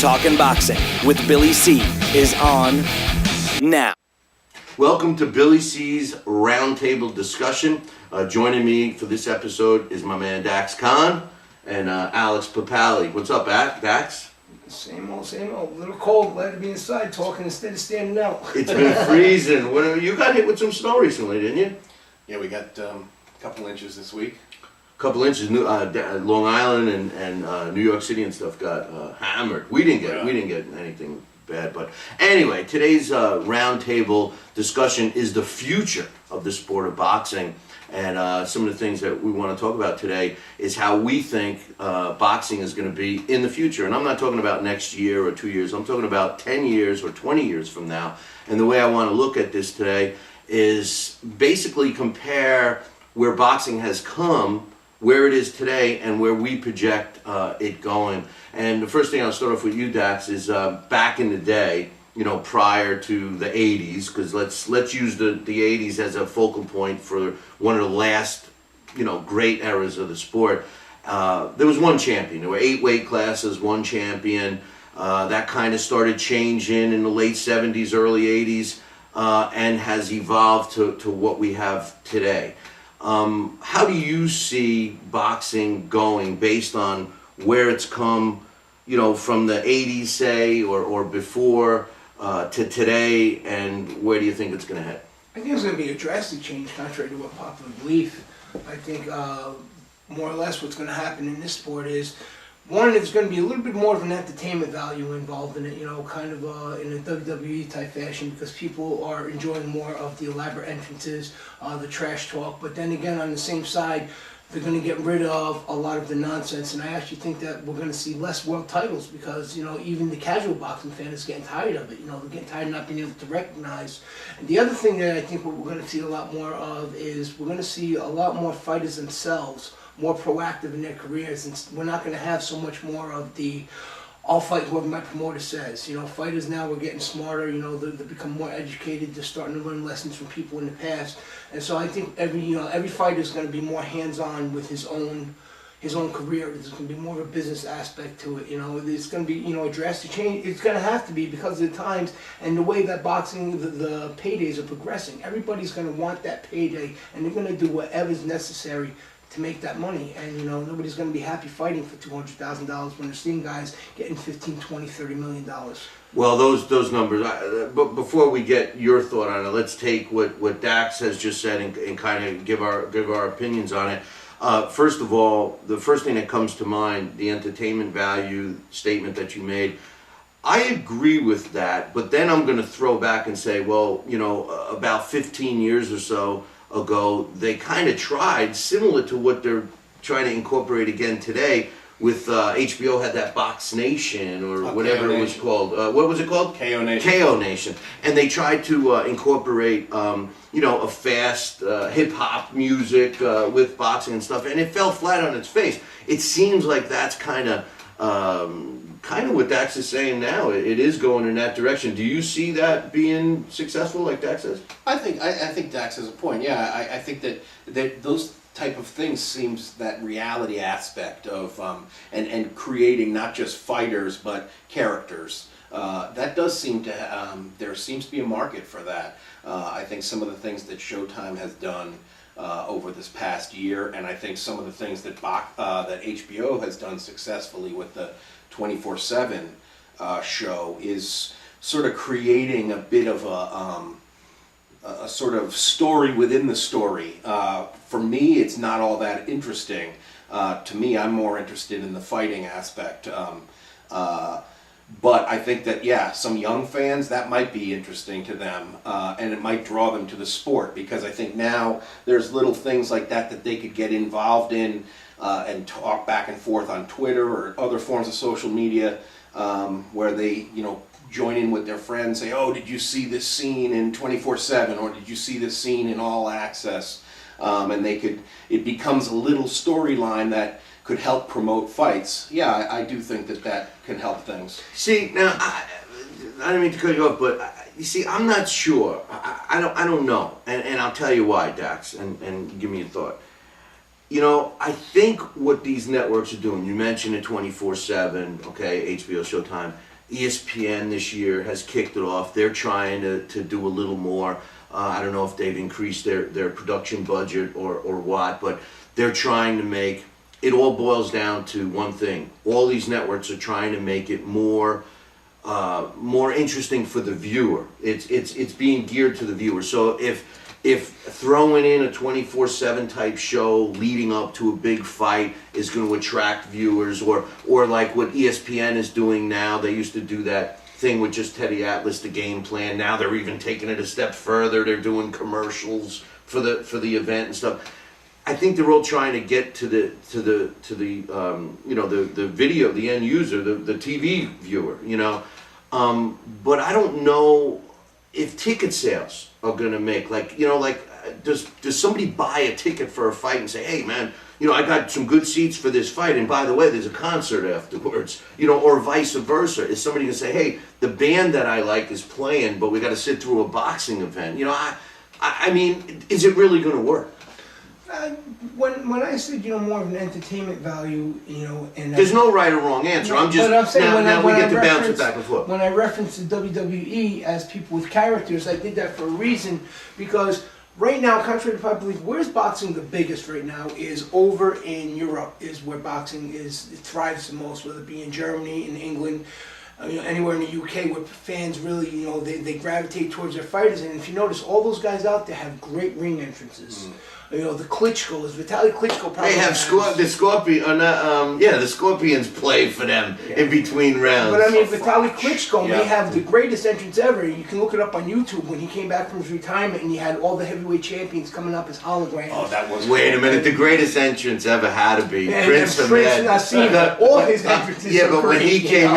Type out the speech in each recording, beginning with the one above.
Talking Boxing with Billy C is on now. Welcome to Billy C's Roundtable Discussion. Joining me for this episode is my man Daxx and Alex Pierapoli. What's up, Daxx? Same old. A little cold. Glad to be inside talking instead of standing out. It's been freezing. You got hit with some snow recently, didn't you? Yeah, we got a couple inches this week. Couple inches. Long Island and New York City and stuff got hammered. We didn't get anything bad, but anyway, today's roundtable discussion is the future of the sport of boxing, and some of the things that we want to talk about today is how we think boxing is going to be in the future. And I'm not talking about next year or 2 years. I'm talking about 10 years or 20 years from now. And the way I want to look at this today is basically compare where boxing has come, where it is today, and where we project it going. And the first thing I'll start off with you, Daxx, is back in the day, prior to the 80s, because let's use the 80s as a focal point for one of the last, great eras of the sport. There was one champion. There were 8 weight classes, one champion. That kind of started changing in the late 70s, early 80s, and has evolved to what we have today. How do you see boxing going based on where it's come, from the 80s, say, or before, to today, and where do you think it's going to head? I think it's going to be a drastic change, contrary to what popular belief. I think more or less what's going to happen in this sport is, one, there's going to be a little bit more of an entertainment value involved in it, kind of in a WWE type fashion, because people are enjoying more of the elaborate entrances, the trash talk. But then again, on the same side, they're going to get rid of a lot of the nonsense, and I actually think that we're going to see less world titles because, even the casual boxing fan is getting tired of it. They're getting tired of not being able to recognize. And the other thing that I think what we're going to see a lot more of is we're going to see a lot more fighters themselves more proactive in their careers, and we're not going to have so much more of the I'll fight whoever my promoter says. Fighters now are getting smarter. They become more educated. They're starting to learn lessons from people in the past, and so I think every fighter is going to be more hands-on with his own career. There's going to be more of a business aspect to it. It's going to be a drastic change. It's going to have to be because of the times and the way that boxing, the paydays are progressing. Everybody's going to want that payday, and they're going to do whatever's necessary to make that money. And nobody's going to be happy fighting for $200,000 when they're seeing guys getting $15, $20, $30 million. Well, those numbers. But before we get your thought on it, let's take what Daxx has just said and kind of give our opinions on it. First of all, the first thing that comes to mind, the entertainment value statement that you made. I agree with that, but then I'm going to throw back and say, well, about 15 years or so ago, they kind of tried, similar to what they're trying to incorporate again today, with HBO had that Box Nation or whatever it was called. What was it called? KO Nation. KO Nation. And they tried to incorporate, a fast hip-hop music with boxing and stuff, and it fell flat on its face. It seems like that's kind of what Daxx is saying now. It is going in that direction. Do you see that being successful, like Daxx says? I think Daxx has a point. Yeah, I think that those type of things seems that reality aspect of and creating not just fighters but characters. That does seem to there seems to be a market for that. I think some of the things that Showtime has done over this past year, and I think some of the things that that HBO has done successfully with the 24/7 show is sort of creating a bit of a sort of story within the story. For me, it's not all that interesting. To me, I'm more interested in the fighting aspect. But I think that, some young fans, that might be interesting to them, and it might draw them to the sport, because I think now there's little things like that they could get involved in and talk back and forth on Twitter or other forms of social media where they, join in with their friends, say, oh, did you see this scene in 24/7, or did you see this scene in All Access? And it becomes a little storyline that could help promote fights. Yeah, I do think that can help things. See, now, I don't mean to cut you off, but you see, I'm not sure. I don't know, and I'll tell you why, Daxx, and give me a thought. I think what these networks are doing, you mentioned it 24/7, okay, HBO, Showtime, ESPN this year has kicked it off. They're trying to do a little more. I don't know if they've increased their production budget or what, but they're trying to make, it all boils down to one thing. All these networks are trying to make it more interesting for the viewer. It's being geared to the viewer. So if throwing in a 24/7 type show leading up to a big fight is going to attract viewers, or like what ESPN is doing now, they used to do that thing with just Teddy Atlas, the game plan. Now they're even taking it a step further. They're doing commercials for the event and stuff. I think they're all trying to get to the the video, the end user, the TV viewer, but I don't know if ticket sales are gonna make, does somebody buy a ticket for a fight and say, hey man, I got some good seats for this fight, and by the way, there's a concert afterwards, or vice versa. Is somebody gonna say, hey, the band that I like is playing, but we got to sit through a boxing event? I mean, is it really gonna work? When I said more of an entertainment value, and there's no right or wrong answer. I'm just, but I'm saying now we get to bounce it back and forth. When I referenced the WWE as people with characters, I did that for a reason, because right now, contrary to popular belief, where's boxing the biggest right now is over in Europe, is where boxing it thrives the most, whether it be in Germany, in England, anywhere in the UK, where fans really, they gravitate towards their fighters. And if you notice, all those guys out there have great ring entrances. The Klitschko's, Vitaly Klitschko probably they have the Scorpion, the Scorpions play for them in between rounds. But I mean, Vitaly Klitschko may have the greatest entrance ever. You can look it up on YouTube when he came back from his retirement and he had all the heavyweight champions coming up as holograms. Oh, that was. Wait a minute, the greatest entrance ever had to be Prince of all his entrances. Yeah, but when he came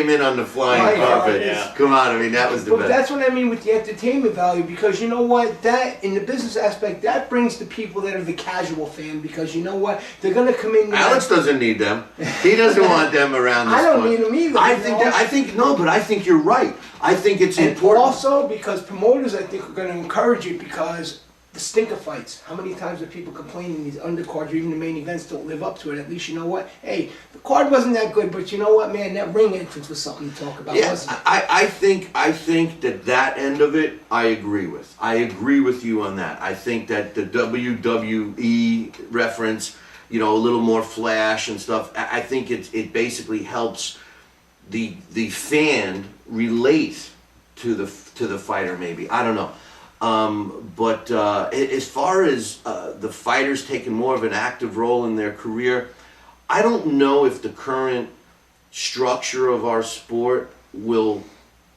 in on the flying carpet, come on, I mean that was the best. But that's what I mean with the entertainment value, because you know what, that in the business aspect, that brings the people that are the casual fan, because you know what, they're gonna come in. Alex doesn't need them. He doesn't want them around. This I don't need them either. I think you're right. I think it's important. Also, because promoters, I think, are going to encourage it, because the stinker fights. How many times are people complaining these undercards or even the main events don't live up to it? At least you know what? Hey, the card wasn't that good, but you know what, man? That ring entrance was something to talk about, wasn't it? I think that end of it, I agree with. I agree with you on that. I think that the WWE reference, a little more flash and stuff, I think it basically helps the fan relate to the fighter, maybe. I don't know. But as far as the fighters taking more of an active role in their career, I don't know if the current structure of our sport will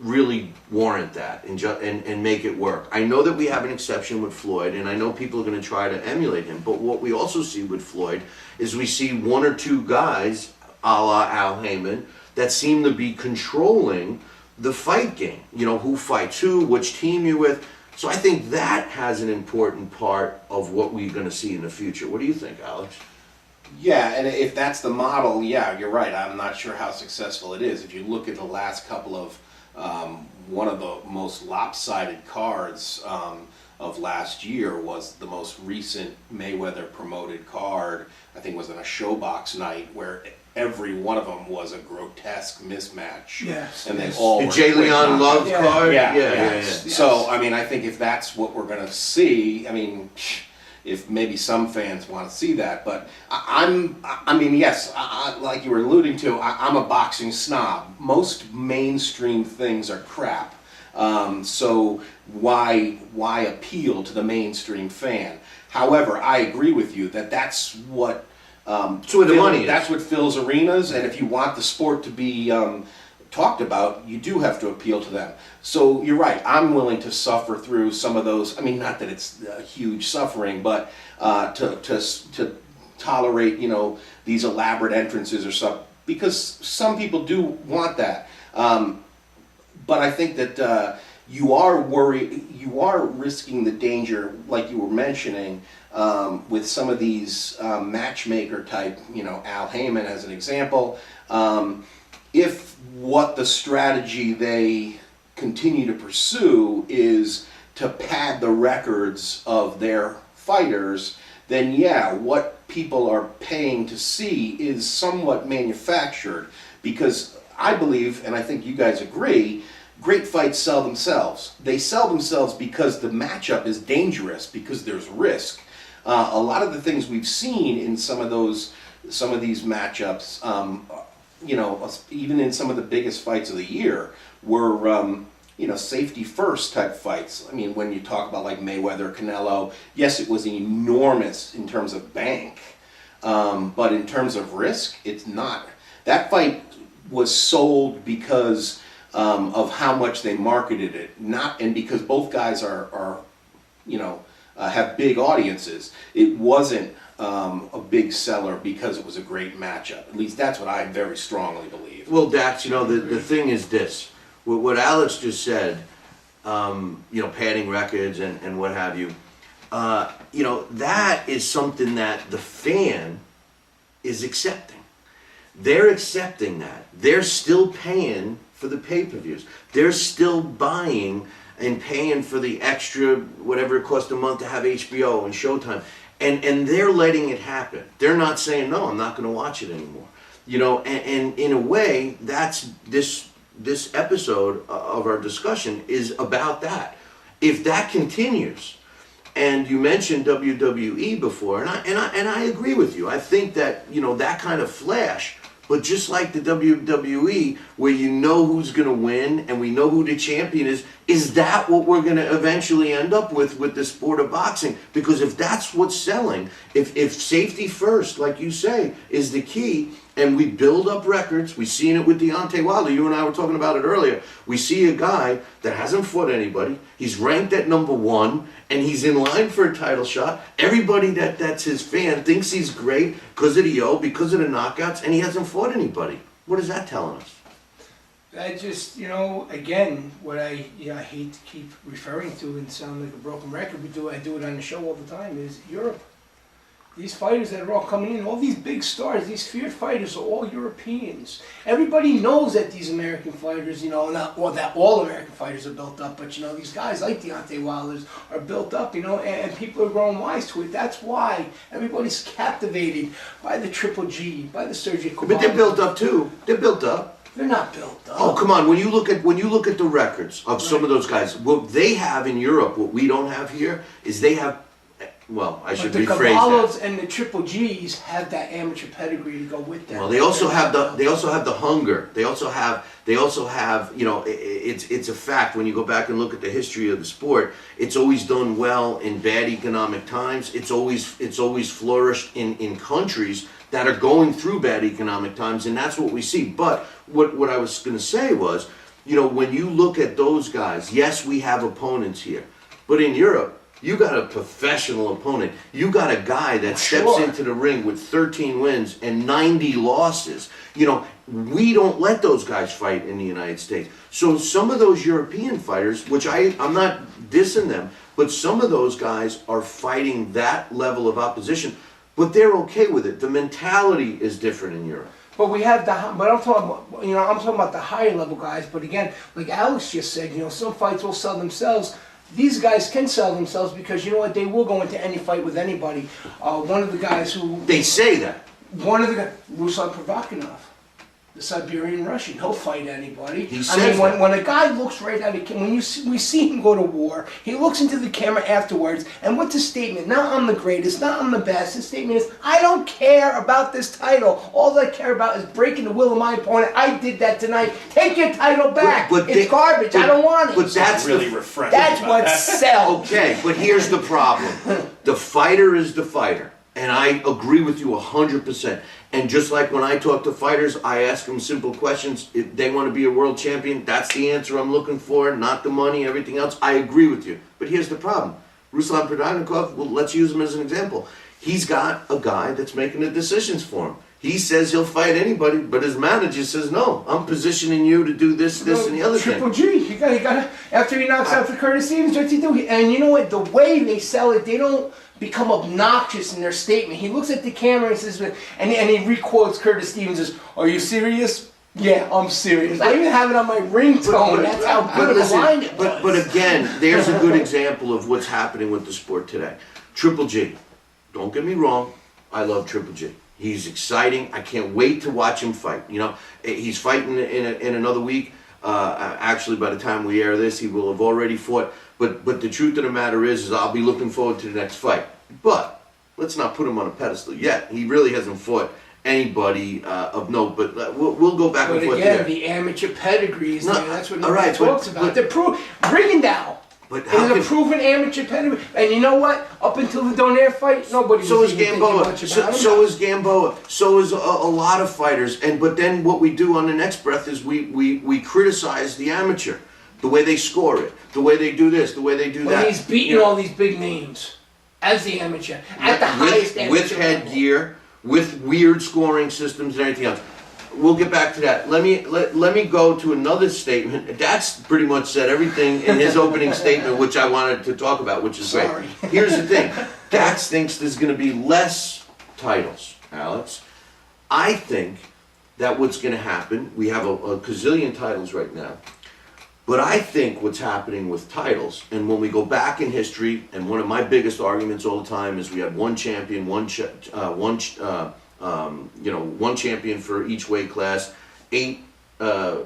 really warrant that and make it work. I know that we have an exception with Floyd, and I know people are going to try to emulate him, but what we also see with Floyd is we see one or two guys, a la Al Heyman, that seem to be controlling the fight game. Who fights who, which team you're with. So I think that has an important part of what we're going to see in the future. What do you think, Alex? Yeah, and if that's the model, yeah, you're right. I'm not sure how successful it is. If you look at the last couple of, one of the most lopsided cards of last year was the most recent Mayweather promoted card. I think it was on a Showbox night, where every one of them was a grotesque mismatch. Yes. And they all the were Jay Leon Love card? Yeah. Yes. So, I mean, I think if that's what we're going to see, I mean, if maybe some fans want to see that, but yes, like you were alluding to, I'm a boxing snob. Most mainstream things are crap. So why appeal to the mainstream fan? However, I agree with you that that's what the money is. That's what fills arenas, and if you want the sport to be talked about, you do have to appeal to them. So you're right. I'm willing to suffer through some of those. I mean, not that it's huge suffering, but to tolerate these elaborate entrances or something, because some people do want that. But I think that you are risking the danger, like you were mentioning, with some of these matchmaker type, Al Heyman as an example. If what the strategy they continue to pursue is to pad the records of their fighters, then yeah, what people are paying to see is somewhat manufactured, because I believe, and I think you guys agree, great fights sell themselves. They sell themselves because the matchup is dangerous, because there's risk. A lot of the things we've seen in some of these matchups, even in some of the biggest fights of the year, were safety first type fights. I mean, when you talk about like Mayweather, Canelo, yes, it was enormous in terms of bank, but in terms of risk, it's not. That fight was sold because of how much they marketed it, and because both guys are have big audiences. It wasn't a big seller because it was a great matchup. At least that's what I very strongly believe. Well, Dax, the thing is this. What Alex just said, padding records and what have you, that is something that the fan is accepting. They're accepting that. They're still paying for the pay-per-views. They're still buying and paying for the extra, whatever it costs a month to have HBO and Showtime. And they're letting it happen. They're not saying, no, I'm not going to watch it anymore. And in a way, that's this episode of our discussion is about that. If that continues, and you mentioned WWE before, and I agree with you. I think that that kind of flash, but just like the WWE, where you know who's going to win and we know who the champion is that what we're going to eventually end up with the sport of boxing? Because if that's what's selling, if safety first, like you say, is the key, and we build up records, we've seen it with Deontay Wilder, you and I were talking about it earlier, we see a guy that hasn't fought anybody, he's ranked at #1, and he's in line for a title shot. Everybody that's his fan thinks he's great because of the because of the knockouts, and he hasn't fought anybody. What is that telling us? I just, again, what I hate to keep referring to and sound like a broken record, I do it on the show all the time, is Europe. These fighters that are all coming in, all these big stars, these feared fighters are all Europeans. Everybody knows that these American fighters, that all American fighters are built up, but these guys like Deontay Wilder's are built up, and people are growing wise to it. That's why everybody's captivated by the Triple G, by the Sergio Kowalski. But they're built up too. They're built up. They're not built up. Oh, come on. When you look at the records of some of those guys, what they have in Europe, what we don't have here, is they have. Well, I should rephrase that. The Cavallos and the Triple G's have that amateur pedigree to go with them. Well, they also have the hunger. They also have it's a fact when you go back and look at the history of the sport. It's always done well in bad economic times. It's always flourished in countries that are going through bad economic times, and that's what we see. But what I was going to say was, when you look at those guys, yes, we have opponents here, but in Europe, you got a professional opponent. You got a guy that steps into the ring with 13 wins and 90 losses. We don't let those guys fight in the United States. So some of those European fighters, which I'm not dissing them, but some of those guys are fighting that level of opposition, but they're okay with it. The mentality is different in Europe. But we have but I'm talking about the higher level guys. But again, like Alex just said, some fights will sell themselves. These guys can sell themselves because you know what? They will go into any fight with anybody. One of the guys who... They say that. One of the guys, Ruslan Provakinov, the Siberian Russian, he'll fight anybody. He says when a guy looks right at it, we see him go to war, he looks into the camera afterwards, and what's his statement? Not I'm the greatest, not I'm the best. His statement is, I don't care about this title. All I care about is breaking the will of my opponent. I did that tonight. Take your title back. It's garbage. I don't want it. But that's really refreshing. That's what sells. Okay, but here's the problem. The fighter is the fighter. And I agree with you 100%. And just like when I talk to fighters, I ask them simple questions. If they want to be a world champion, that's the answer I'm looking for, not the money, everything else. I agree with you. But here's the problem. Ruslan Prodanikov, well, let's use him as an example. He's got a guy that's making the decisions for him. He says he'll fight anybody, but his manager says, no, I'm positioning you to do this, and the other Triple thing. G. He got after he knocks out the Curtis Stevens, what's he do? And you know what? The way they sell it, they don't become obnoxious in their statement. He looks at the camera and says, and he requotes Curtis Stevens as, "Are you serious?" Yeah, I'm serious. I even have it on my ringtone. That's how good of a line it was. But again, there's a good example of what's happening with the sport today. Triple G. Don't get me wrong. I love Triple G. He's exciting. I can't wait to watch him fight. You know, he's fighting in another week. Actually, by the time we air this, he will have already fought. But the truth of the matter is I'll be looking forward to the next fight. But let's not put him on a pedestal yet. He really hasn't fought anybody of note. But we'll go back and forth again, there. the amateur pedigrees, No, that's what all nobody right, talks about. The Bringendow But how is a can- proven amateur pedigree. And you know what? Up until the Donaire fight, nobody So was is even thinking Gamboa. much about him. So is Gamboa. So is a lot of fighters. But then what we do on the next breath is we criticize the amateur, the way they score it, the way they do this, the way they do When that. he's beating all these big names as the amateur, at the highest amateur with level. headgear, with weird scoring systems and everything else. We'll get back to that. Let me go to another statement. Daxx pretty much said everything in his opening statement, which I wanted to talk about, which is Sorry. great. Here's the thing. Daxx thinks there's going to be less titles, Alex. I think that what's going to happen, we have a gazillion titles right now, but I think what's happening with titles, and when we go back in history, and one of my biggest arguments all the time is we had one champion, one champion for each weight class, 8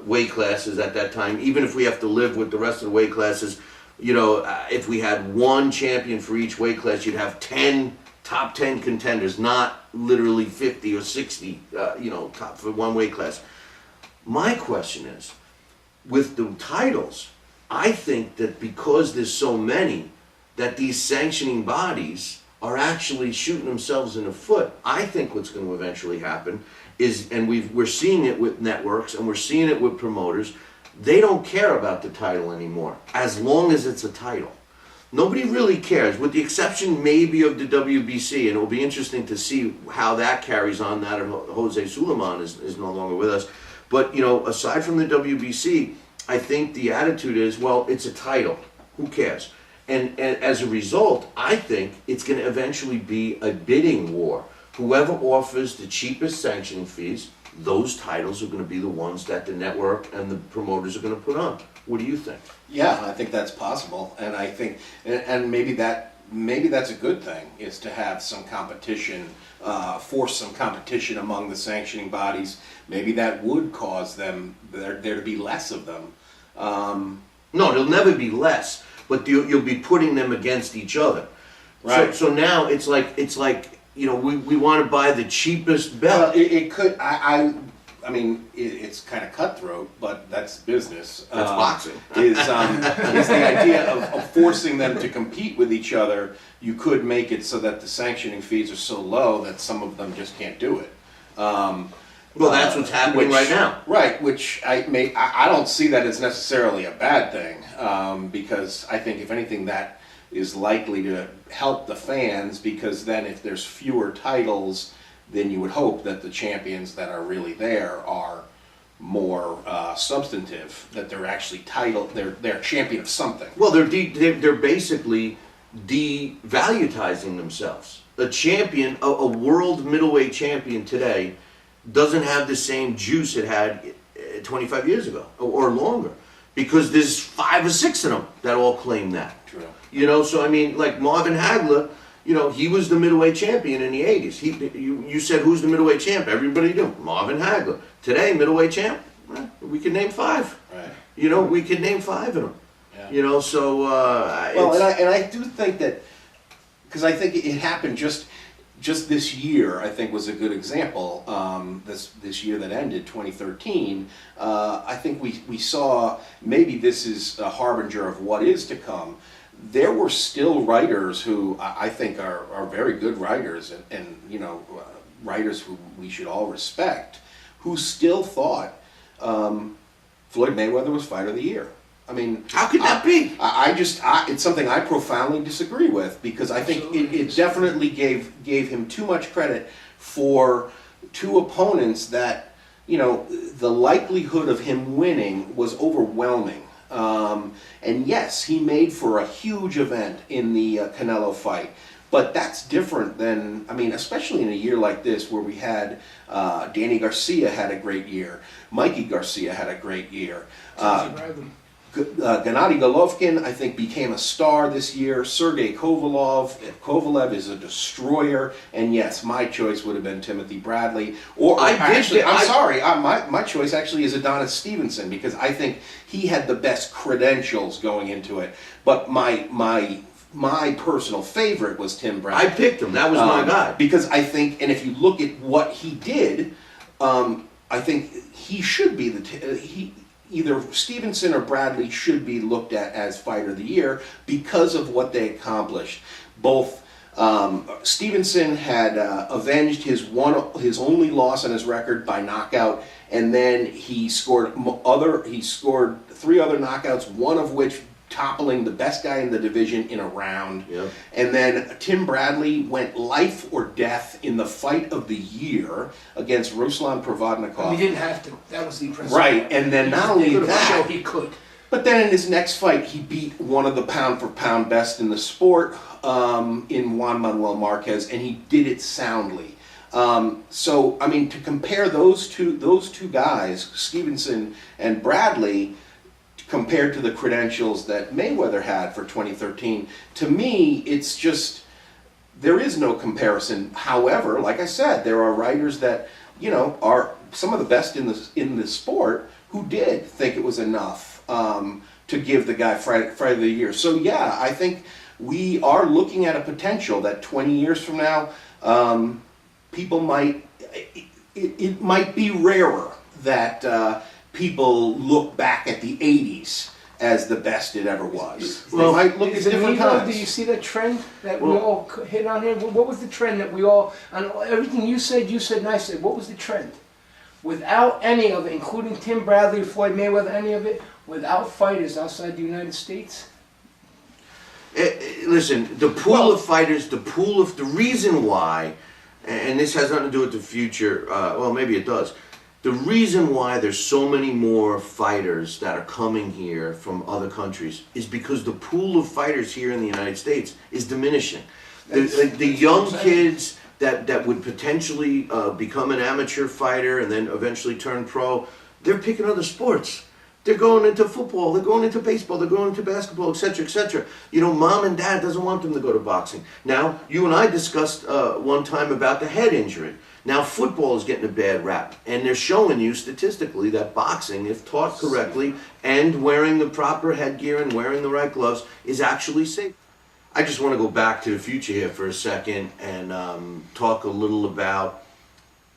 weight classes at that time. Even if we have to live with the rest of the weight classes, if we had one champion for each weight class, you'd have 10 top 10 contenders, not literally 50 or 60, top for one weight class. My question is, with the titles, I think that because there's so many, that these sanctioning bodies are actually shooting themselves in the foot. I think what's going to eventually happen is, and we're seeing it with networks and we're seeing it with promoters, they don't care about the title anymore, as long as it's a title. Nobody really cares, with the exception maybe of the WBC, and it'll be interesting to see how that carries on now that Jose Suleiman is no longer with us. But, aside from the WBC, I think the attitude is, well, it's a title. Who cares? And as a result, I think it's going to eventually be a bidding war. Whoever offers the cheapest sanctioning fees, those titles are going to be the ones that the network and the promoters are going to put on. What do you think? Yeah, I think that's possible, and I think, and maybe that's a good thing, is to have some competition, force some competition among the sanctioning bodies. Maybe that would cause there to be less of them. No, there'll never be less, but you'll be putting them against each other. Right. So now it's like we want to buy the cheapest belt. Well, it could. I mean, it's kind of cutthroat, but that's business. That's boxing. Is the idea of forcing them to compete with each other. You could make it so that the sanctioning fees are so low that some of them just can't do it. Well, that's what's happening right now. Right, which I don't see that as necessarily a bad thing, because I think if anything that is likely to help the fans, because then if there's fewer titles, then you would hope that the champions that are really there are more substantive, that they're actually they're champion of something. Well, they're basically devaluatizing themselves. A champion, a world middleweight champion today, doesn't have the same juice it had 25 years ago or longer, because there's 5 or 6 of them that all claim that. True. So I mean, like Marvin Hagler, he was the middleweight champion in the 80s. You said, who's the middleweight champ? Everybody knew. Marvin Hagler. Today, middleweight champ, we could name 5. Right. We could name 5 of them. Yeah. So... well, and I do think that, because I think it happened just this year, I think was a good example. This year that ended, 2013, I think we saw, maybe this is a harbinger of what is to come. There were still writers who I think are very good writers, and writers who we should all respect, who still thought Floyd Mayweather was Fighter of the Year. I mean, how could that be? It's something I profoundly disagree with, because I think it definitely gave him too much credit for 2 opponents that, the likelihood of him winning was overwhelming. And yes, he made for a huge event in the Canelo fight, but that's different than, especially in a year like this where we had Danny Garcia had a great year, Mikey Garcia had a great year. Gennady Golovkin, I think, became a star this year. Sergey Kovalev is a destroyer. And yes, my choice would have been Timothy Bradley. Or my choice actually is Adonis Stevenson, because I think he had the best credentials going into it. But my personal favorite was Tim Bradley. I picked him. That was my guy. Because I think, and if you look at what he did, I think he should be either Stevenson or Bradley should be looked at as Fighter of the Year because of what they accomplished. Both Stevenson had avenged his only loss on his record by knockout, and then he scored 3 other knockouts, one of which toppling the best guy in the division in a round. Yep. And then Tim Bradley went life or death in the fight of the year against Ruslan Provodnikov. He didn't have to. That was the impressive Right, part. and then not only that, he could. but then in his next fight, he beat one of the pound-for-pound best in the sport in Juan Manuel Marquez, and he did it soundly. So, I mean, to compare those two guys, Stevenson and Bradley, compared to the credentials that Mayweather had for 2013, to me, it's just, there is no comparison. However, like I said, there are writers that, are some of the best in the sport who did think it was enough to give the guy Fight of the Year. So yeah, I think we are looking at a potential that 20 years from now, people might, it might be rarer that people look back at the 80s as the best it ever was. They might look at different times. Do you see that trend that we all hit on here? What was the trend that we all, on everything you said and I said, what was the trend? Without any of it, including Tim Bradley, Floyd Mayweather, any of it, without fighters outside the United States? Listen, the pool of fighters, the reason why, and this has nothing to do with the future, well, maybe it does. The reason why there's so many more fighters that are coming here from other countries is because the pool of fighters here in the United States is diminishing. The young kids that would potentially become an amateur fighter and then eventually turn pro, they're picking other sports. They're going into football, they're going into baseball, they're going into basketball, etc., etc. Mom and dad doesn't want them to go to boxing. Now, you and I discussed one time about the head injury. Now, football is getting a bad rap, and they're showing you statistically that boxing, if taught correctly, and wearing the proper headgear and wearing the right gloves, is actually safe. I just want to go back to the future here for a second and talk a little about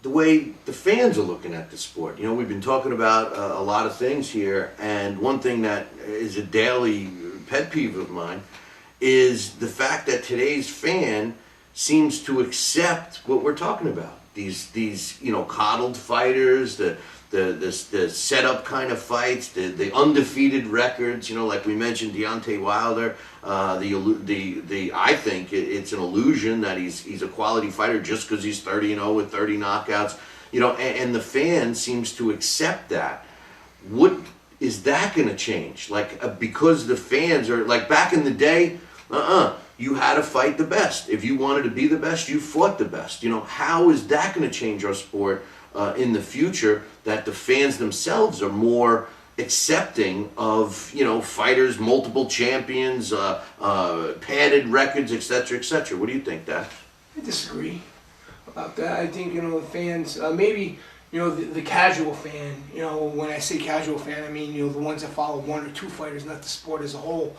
the way the fans are looking at the sport. We've been talking about a lot of things here, and one thing that is a daily pet peeve of mine is the fact that today's fan seems to accept what we're talking about. These coddled fighters, the setup kind of fights, the undefeated records, like we mentioned, Deontay Wilder. I think it's an illusion that he's a quality fighter just because he's 30-0 with 30 knockouts. And the fan seems to accept that. What is that going to change? Because the fans are like back in the day. You had to fight the best. If you wanted to be the best, you fought the best. How is that going to change our sport in the future, that the fans themselves are more accepting of, fighters, multiple champions, padded records, etc., etc.? What do you think, Daxx? I disagree about that. I think, the fans, maybe, the casual fan, when I say casual fan, I mean, the ones that follow one or two fighters, not the sport as a whole.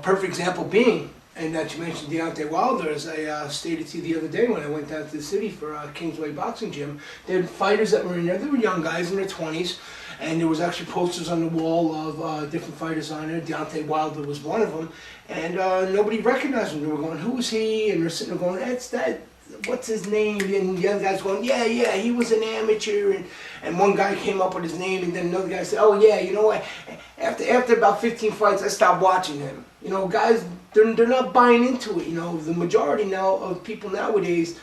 Perfect example being, and that you mentioned Deontay Wilder, as I stated to you the other day when I went down to the city for Kingsway Boxing Gym. They had fighters that were in there. They were young guys in their 20s, and there was actually posters on the wall of different fighters on there. Deontay Wilder was one of them, and nobody recognized him. They were going, "Who is he?" And they're sitting there going, "That's that. What's his name?" And the other guy's going, yeah, he was an amateur. And one guy came up with his name, and then another guy said, "Oh yeah, you know what? After about 15 fights, I stopped watching him." Guys, they're not buying into it. The majority now of people nowadays,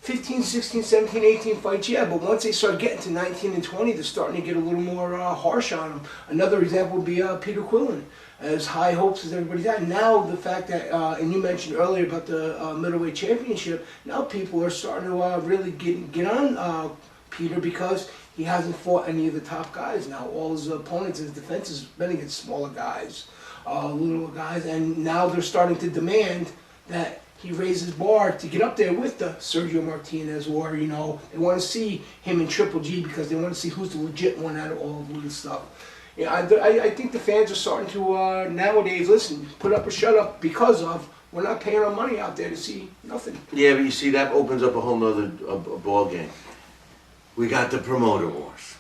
15, 16, 17, 18 fights, yeah, but once they start getting to 19 and 20, they're starting to get a little more harsh on them. Another example would be Peter Quillen. As high hopes as everybody's had. Now the fact that, and you mentioned earlier about the middleweight championship, now people are starting to really get on Peter because he hasn't fought any of the top guys now. All his opponents, his defense has been against smaller guys, little guys, and now they're starting to demand that he raises bar to get up there with the Sergio Martinez, or, you know, they want to see him in Triple G because they want to see who's the legit one out of all of this stuff. Yeah, I think the fans are starting to, nowadays, listen, put up or shut up because of, we're not paying our money out there to see nothing. Yeah, but you see, that opens up a whole nother ball game. We got the promoter wars.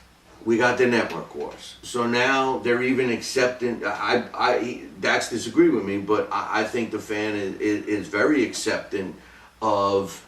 We got the network wars. So now they're even accepting. Daxx disagree with me, but I think the fan is very accepting of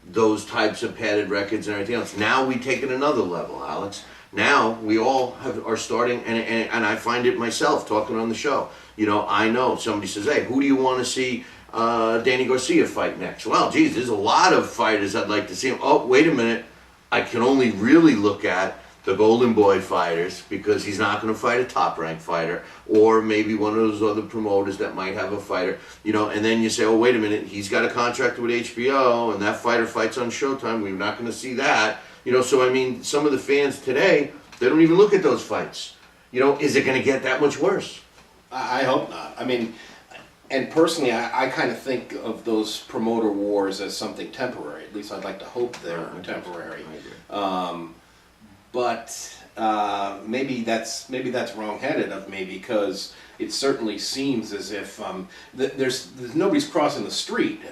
those types of padded records and everything else. Now we take it another level, Alex. Now we all are starting, and I find it myself talking on the show. You know, I know somebody says, "Hey, who do you want to see Danny Garcia fight next?" Well, geez, there's a lot of fighters I'd like to see him. Oh, wait a minute. I can only really look at the Golden Boy fighters because he's not going to fight a top-ranked fighter, or maybe one of those other promoters that might have a fighter, you know, and then you say, oh, wait a minute, he's got a contract with HBO, and that fighter fights on Showtime, we're not going to see that, you know, so I mean, some of the fans today, they don't even look at those fights. You know, is it going to get that much worse? I hope not. I mean, and personally, I kind of think of those promoter wars as something temporary. At least I'd like to hope they're temporary. But maybe that's wrong-headed of me, because it certainly seems as if there's nobody's crossing the street.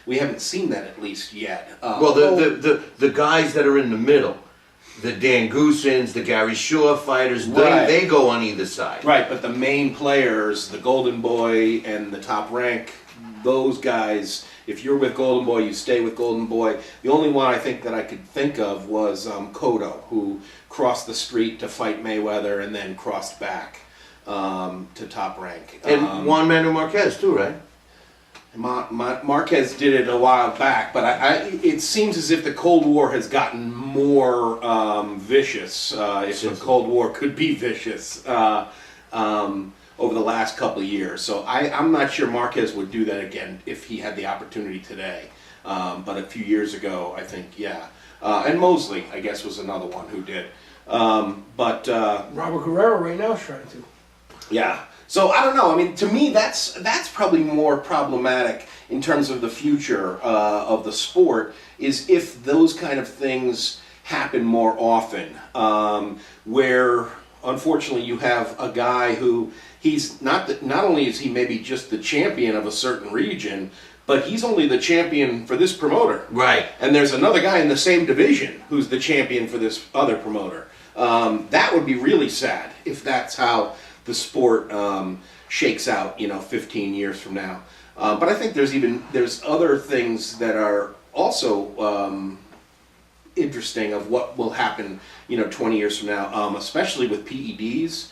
We haven't seen that, at least yet. Well, the guys that are in the middle, the Dan Goosens, the Gary Shaw fighters, Right. they go on either side. Right, but the main players, the Golden Boy and the Top Rank, those guys, if you're with Golden Boy, you stay with Golden Boy. The only one I think that I could think of was Cotto, who crossed the street to fight Mayweather and then crossed back to Top Rank. And Juan Manuel Marquez too, right? Marquez did it a while back, but it seems as if the Cold War has gotten more vicious, if the Cold War could be vicious, over the last couple of years. So I'm not sure Marquez would do that again if he had the opportunity today. But a few years ago, I think, yeah. And Mosley, I guess, was another one who did. Robert Guerrero right now is trying to. Yeah. So I don't know. I mean, to me, that's probably more problematic in terms of the future of the sport, is if those kind of things happen more often, where unfortunately you have a guy who he's not only is he maybe just the champion of a certain region, but he's only the champion for this promoter. Right. And there's another guy in the same division who's the champion for this other promoter. That would be really sad if that's how the sport shakes out, 15 years from now. But I think there's other things that are also interesting of what will happen, 20 years from now, especially with PEDs.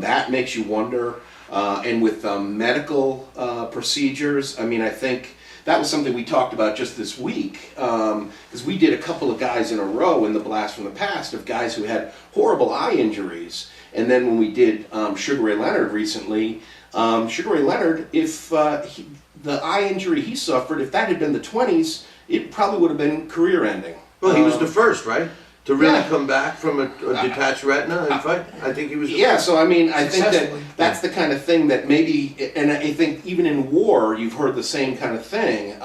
That makes you wonder. And with medical procedures, I mean, I think that was something we talked about just this week, because we did a couple of guys in a row in the Blast from the Past of guys who had horrible eye injuries. And then when we did Sugar Ray Leonard recently, Sugar Ray Leonard, if the eye injury he suffered, if that had been the 20s, it probably would have been career-ending. Well, he was the first, right? To really Yeah. come back from a detached retina and fight? I think he was the Yeah, first. so I mean, I think Successfully. that's the kind of thing that maybe, and I think even in war, you've heard the same kind of thing.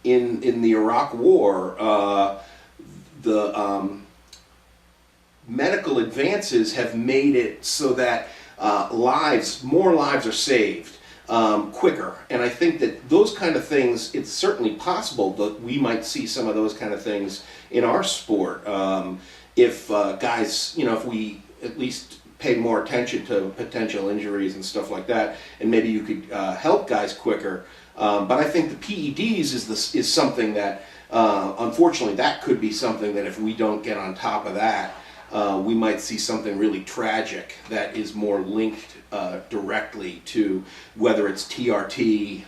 In the Iraq War, the medical advances have made it so that more lives are saved quicker. And I think that those kind of things, it's certainly possible that we might see some of those kind of things in our sport. If guys, if we at least pay more attention to potential injuries and stuff like that, and maybe you could help guys quicker. But I think the PEDs is something that, unfortunately, that could be something that if we don't get on top of that, we might see something really tragic that is more linked directly to whether it's TRT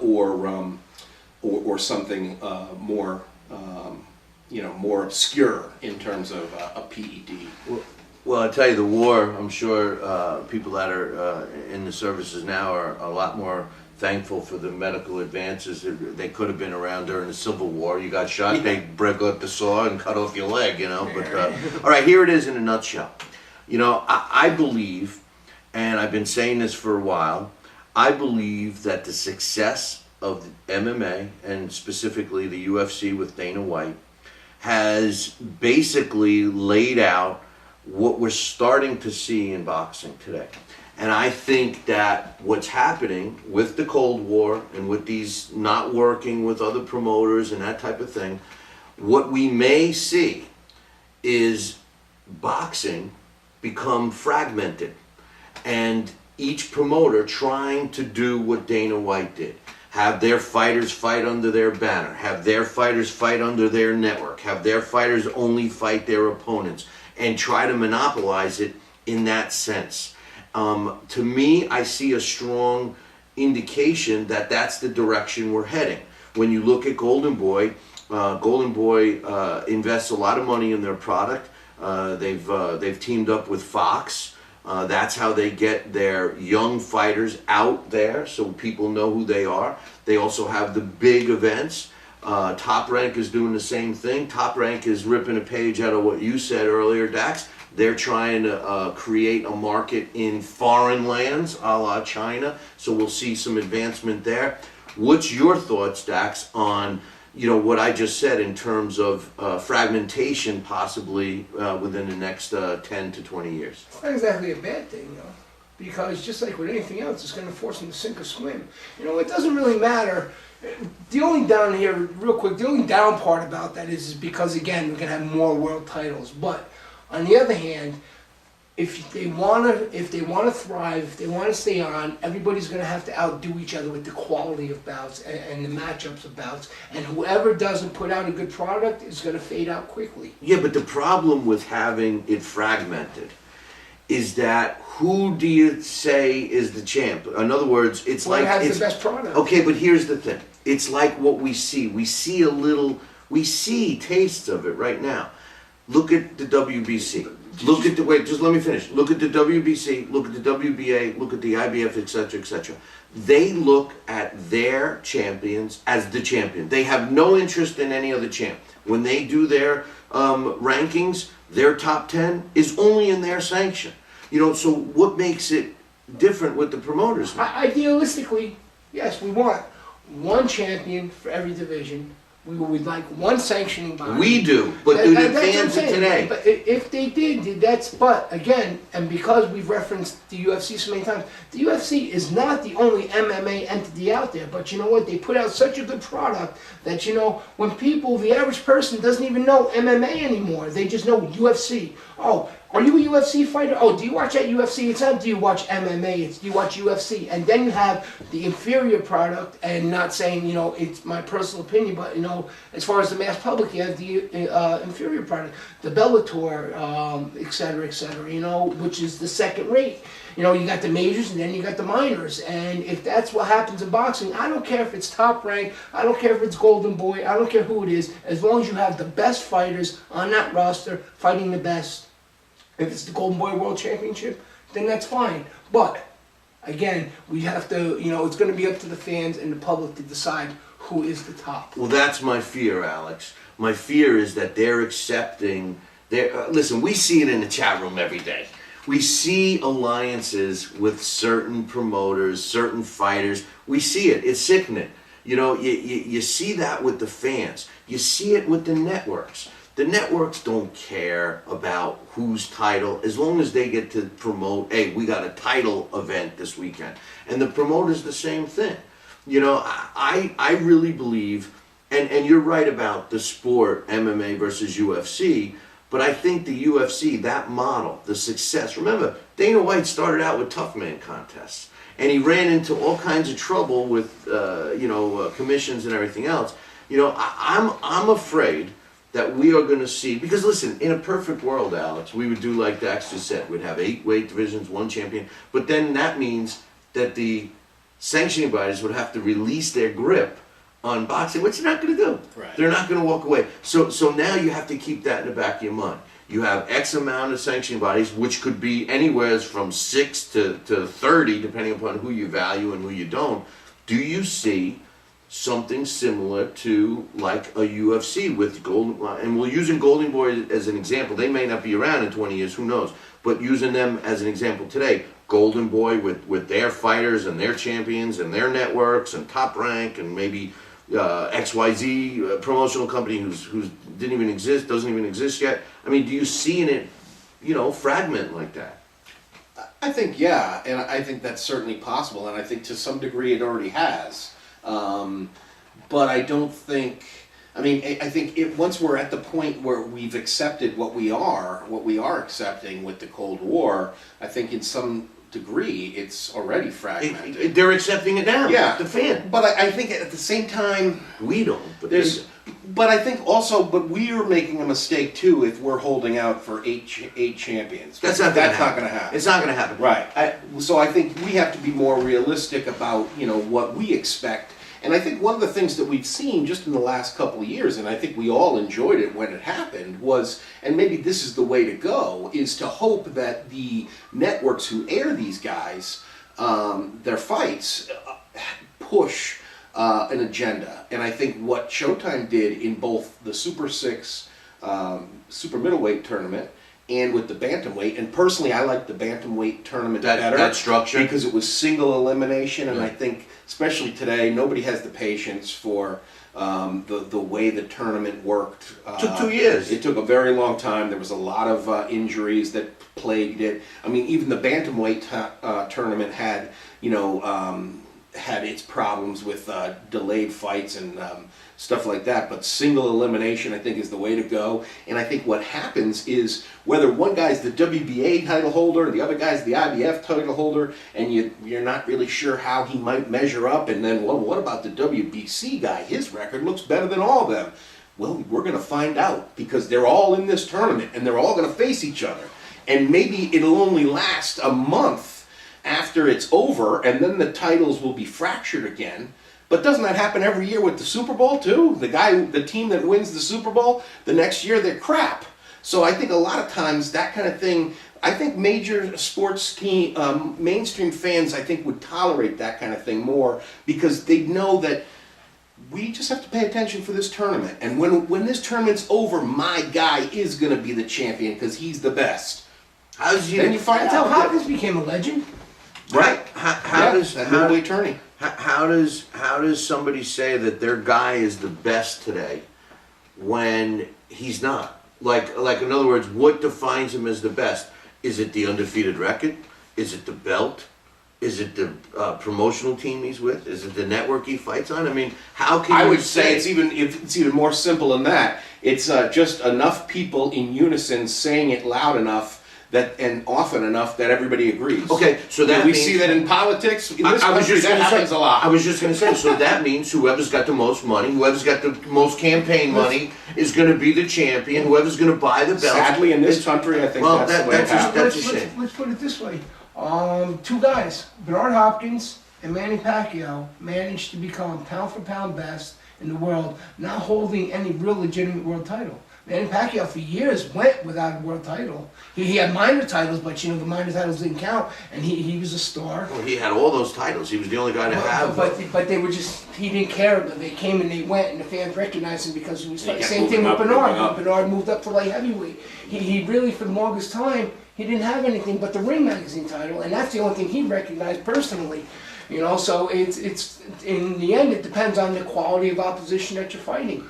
or something more more obscure in terms of a PED. Well, I tell you, the war, I'm sure people that are in the services now are a lot more thankful for the medical advances. They could have been around during the Civil War. You got shot, they break out the saw and cut off your leg, you know. But all right, here it is in a nutshell. You know, I believe, and I've been saying this for a while, I believe that the success of MMA, and specifically the UFC with Dana White, has basically laid out what we're starting to see in boxing today. And I think that what's happening with the Cold War and with these not working with other promoters and that type of thing, what we may see is boxing become fragmented and each promoter trying to do what Dana White did. Have their fighters fight under their banner, have their fighters fight under their network, have their fighters only fight their opponents, and try to monopolize it in that sense. To me, I see a strong indication that that's the direction we're heading. When you look at Golden Boy invests a lot of money in their product. They've teamed up with Fox. That's how they get their young fighters out there so people know who they are. They also have the big events. Top Rank is doing the same thing. Top Rank is ripping a page out of what you said earlier, Dax. They're trying to create a market in foreign lands, a la China. So we'll see some advancement there. What's your thoughts, Dax, on what I just said in terms of fragmentation possibly within the next 10 to 20 years? It's not exactly a bad thing, because just like with anything else, it's going to force them to sink or swim. It doesn't really matter. The only down here, real quick, the only down part about that is because, again, we're going to have more world titles. But on the other hand, if they want to thrive, if they want to stay on, everybody's going to have to outdo each other with the quality of bouts and the matchups of bouts. And whoever doesn't put out a good product is going to fade out quickly. Yeah, but the problem with having it fragmented is that who do you say is the champ? In other words, it's Well, like has it's the best product. Okay, but here's the thing. It's like what we see. We see tastes of it right now. Look at the WBC. Just let me finish. Look at the WBC, look at the WBA, look at the IBF, etc., etc. They look at their champions as the champion. They have no interest in any other champ. When they do their rankings, their top 10 is only in their sanction. So what makes it different with the promoters? Idealistically, yes, we want one champion for every division. We would like one sanctioning body. We do, but do the fans of today? But if they did, but again, and because we've referenced the UFC so many times, the UFC is not the only MMA entity out there. But you know what? They put out such a good product that, when people, the average person doesn't even know MMA anymore. They just know UFC. Oh, are you a UFC fighter? Oh, do you watch that UFC? It's not do you watch MMA, it's do you watch UFC. And then you have the inferior product, and not saying, it's my personal opinion, but, as far as the mass public, you have the inferior product. The Bellator, et cetera, which is the second rate. You got the majors and then you got the minors. And if that's what happens in boxing, I don't care if it's Top Rank, I don't care if it's Golden Boy, I don't care who it is, as long as you have the best fighters on that roster fighting the best. If it's the Golden Boy World Championship, then that's fine. But, again, we have to, it's going to be up to the fans and the public to decide who is the top. Well, that's my fear, Alex. My fear is that they're accepting... listen, we see it in the chat room every day. We see alliances with certain promoters, certain fighters. We see it. It's sickening. You see that with the fans. You see it with the networks. The networks don't care about whose title, as long as they get to promote, hey, we got a title event this weekend. And the promoter's the same thing. I really believe, and you're right about the sport, MMA versus UFC, but I think the UFC, that model, the success, remember, Dana White started out with tough man contests. And he ran into all kinds of trouble with, commissions and everything else. I'm afraid that we are going to see, because listen, in a perfect world, Alex, we would do like Dax just said, we'd have 8 weight divisions, 1 champion, but then that means that the sanctioning bodies would have to release their grip on boxing, which they're not going to do. Right. They're not going to walk away. So now you have to keep that in the back of your mind. You have X amount of sanctioning bodies, which could be anywhere from 6 to 30, depending upon who you value and who you don't. Do you see something similar to like a UFC with Golden, and we're using Golden Boy as an example. They may not be around in 20 years, who knows? But using them as an example today, Golden Boy with their fighters and their champions and their networks and Top Rank and maybe XYZ promotional company who's didn't even exist, doesn't even exist yet. I mean, do you see it, fragment like that? I think, yeah, and I think that's certainly possible, and I think to some degree it already has. But I don't think, I think once we're at the point where we've accepted what we are accepting with the Cold War, I think in some degree it's already fragmented. They're accepting it now. Yeah, the fan. But I think at the same time, We don't, but there's. But I think also, we are making a mistake too if we're holding out for eight champions. That's not going to happen. It's not going to happen. Right. So I think we have to be more realistic about what we expect. And I think one of the things that we've seen just in the last couple of years, and I think we all enjoyed it when it happened, was, and maybe this is the way to go, is to hope that the networks who air these guys, their fights, push an agenda. And I think what Showtime did in both the Super 6 super middleweight tournament and with the bantamweight, and personally I like the bantamweight tournament better. That structure. Because it was single elimination, and I think, especially today, nobody has the patience for the way the tournament worked. Took 2 years. It took a very long time. There was a lot of injuries that plagued it. Even the bantamweight tournament had, had its problems with delayed fights and stuff like that, but single elimination I think is the way to go. And I think what happens is whether one guy's the WBA title holder, the other guy's the IBF title holder, and you're not really sure how he might measure up, and then, well, what about the WBC guy? His record looks better than all of them. Well, we're going to find out, because they're all in this tournament, and they're all going to face each other. And maybe it'll only last a month after it's over, and then the titles will be fractured again. But doesn't that happen every year with the Super Bowl too? The team that wins the Super Bowl, the next year they're crap. So I think a lot of times that kind of thing, I think major sports team, mainstream fans, I think would tolerate that kind of thing more, because they know that we just have to pay attention for this tournament. And when this tournament's over, my guy is going to be the champion because he's the best. Then you find That's how out. Hopkins became a legend. Right? How does middleweight tourney? How does somebody say that their guy is the best today when he's not? Like in other words, what defines him as the best? Is it the undefeated record? Is it the belt? Is it the promotional team he's with? Is it the network he fights on? How can I you would say it's even more simple than that. It's just enough people in unison saying it loud enough and often enough that everybody agrees. Okay, so that we means, see that in politics. In this country, that happens a lot. I was just going to say, so that means whoever's got the most money, whoever's got the most campaign money, is going to be the champion. Whoever's going to buy the belt. Sadly, in this country, I think that's the way it happens. That's a shame. Let's put it this way. Two guys, Bernard Hopkins and Manny Pacquiao, managed to become pound for pound best in the world, not holding any real legitimate world title. Manny Pacquiao for years went without a world title. He had minor titles, but the minor titles didn't count, and he was a star. Well, he had all those titles. He was the only guy to have them. But they were just, he didn't care. They came and they went, and the fans recognized him because he was He kept same thing moving with up, Bernard. moving up. Bernard moved up to light heavyweight. He really, for the longest time, he didn't have anything but the Ring Magazine title, and that's the only thing he recognized personally. So it's in the end, it depends on the quality of opposition that you're fighting,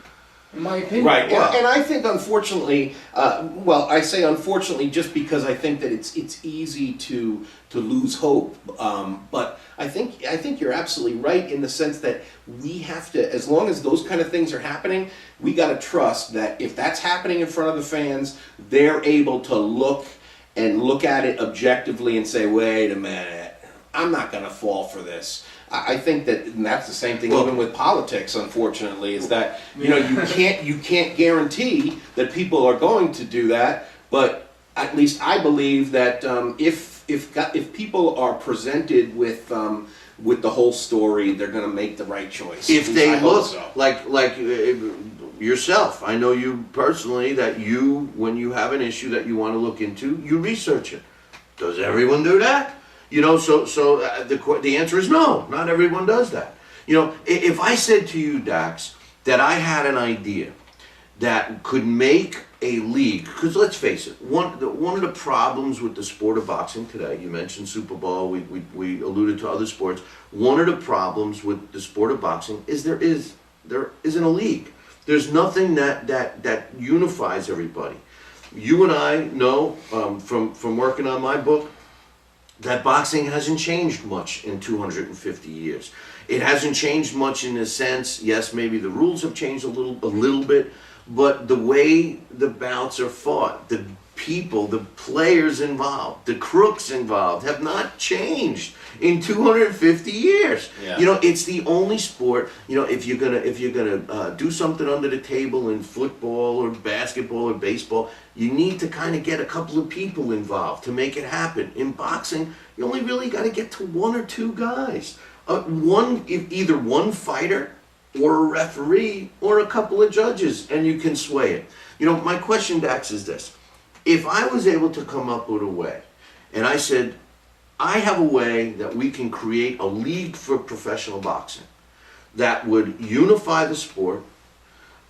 in my opinion. Right, and I think unfortunately, I say unfortunately just because I think that it's easy to lose hope. But I think you're absolutely right in the sense that we have to, as long as those kind of things are happening, we got to trust that if that's happening in front of the fans, they're able to look at it objectively and say, wait a minute, I'm not going to fall for this. I think that's the same thing even with politics, unfortunately, is that you can't guarantee that people are going to do that, but at least I believe that if people are presented with the whole story, they're going to make the right choice. If they look so. like yourself, I know you personally, that when you have an issue that you want to look into, you research it. Does everyone do that? So the answer is no. Not everyone does that. You know, if I said to you, Dax, that I had an idea that could make a league, because let's face it, one of the problems with the sport of boxing today, you mentioned Super Bowl, we alluded to other sports, one of the problems with the sport of boxing is there isn't a league. There's nothing that unifies everybody. You and I know from working on my book that boxing hasn't changed much in 250 years. It hasn't changed much in the sense, yes, maybe the rules have changed a little bit, but the way the bouts are fought, the people, the players involved, the crooks involved have not changed in 250 years. Yeah. You know, it's the only sport, you know, if you're gonna do something under the table in football or basketball or baseball, you need to kind of get a couple of people involved to make it happen. In boxing, you only really got to get to one or two guys. Either one fighter or a referee or a couple of judges, and you can sway it. You know, my question, Dax, is this. If I was able to come up with a way, and I said, I have a way that we can create a league for professional boxing that would unify the sport,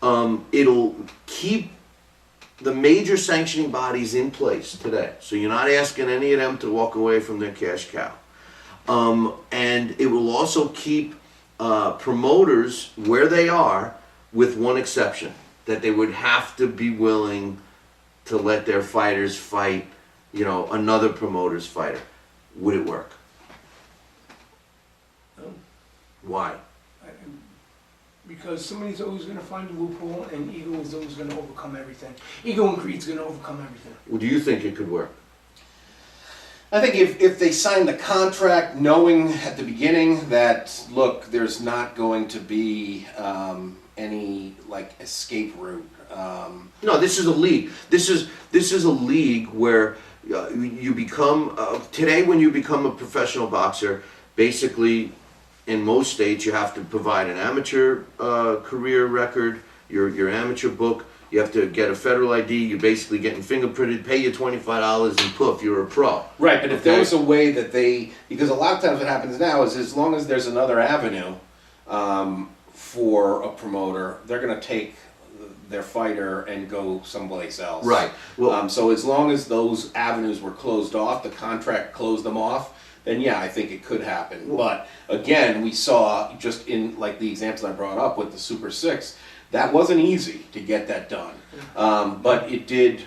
it'll keep the major sanctioning bodies in place today. So you're not asking any of them to walk away from their cash cow. And it will also keep promoters where they are, with one exception, that they would have to be willing to let their fighters fight, you know, another promoter's fighter. Would it work? No. Why? Because somebody's always going to find a loophole, and ego is always going to overcome everything. Ego and greed's going to overcome everything. Well, do you think it could work? I think if they sign the contract knowing at the beginning that, look, there's not going to be any like escape route. No, this is a league. This is a league where you become today, when you become a professional boxer, basically in most states you have to provide an amateur career record, your amateur book. You have to get a federal ID. You're basically getting fingerprinted. Pay you $25 and poof, you're a pro. Right, but if there was a way that because a lot of times what happens now is as long as there's another avenue for a promoter, they're going to take their fighter and go someplace else. Right. Well, so as long as those avenues were closed off, the contract closed them off, then yeah, I think it could happen. But again, we saw just in like the examples I brought up with the Super 6, that wasn't easy to get that done. But it did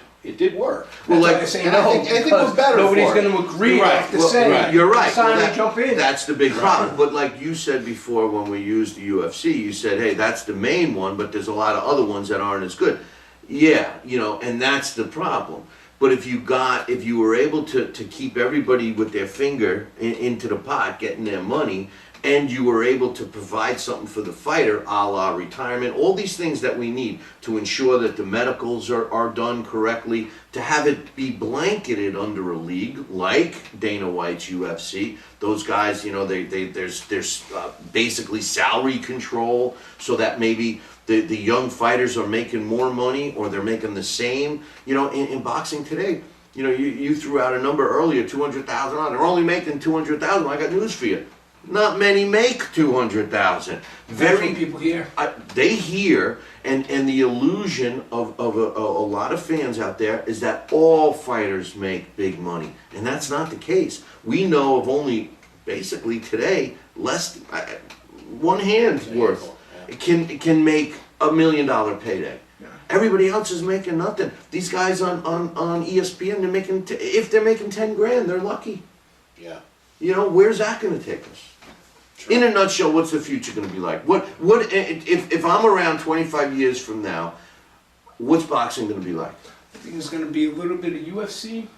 work. well, like, I say and no, I think it was better nobody's for it. going to agree Right. off the well, say. you're right. Sign Well, and jump in. That's the big problem. But like you said before, when we used the UFC, you said, hey, that's the main one, but there's a lot of other ones that aren't as good. Yeah, you know, and that's the problem. But if you were able to keep everybody with their finger into the pot, getting their money, and you were able to provide something for the fighter, a la retirement, all these things that we need to ensure that the medicals are done correctly, to have it be blanketed under a league like Dana White's UFC. Those guys, you know, there's basically salary control, so that maybe the young fighters are making more money or they're making the same. You know, in boxing today, you know, you threw out a number earlier, 200,000. They're only making 200,000. I got news for you. Not many make 200,000. Very people here. They hear, and the illusion of a lot of fans out there is that all fighters make big money, and that's not the case. We know of only basically today less one hand's worth can make $1 million payday. Yeah. Everybody else is making nothing. These guys on ESPN, they're making if they're making 10 grand, they're lucky. Yeah. You know, where's that going to take us? Sure. In a nutshell, what's the future going to be like? What if I'm around 25 years from now, what's boxing going to be like? I think it's going to be a little bit of UFC,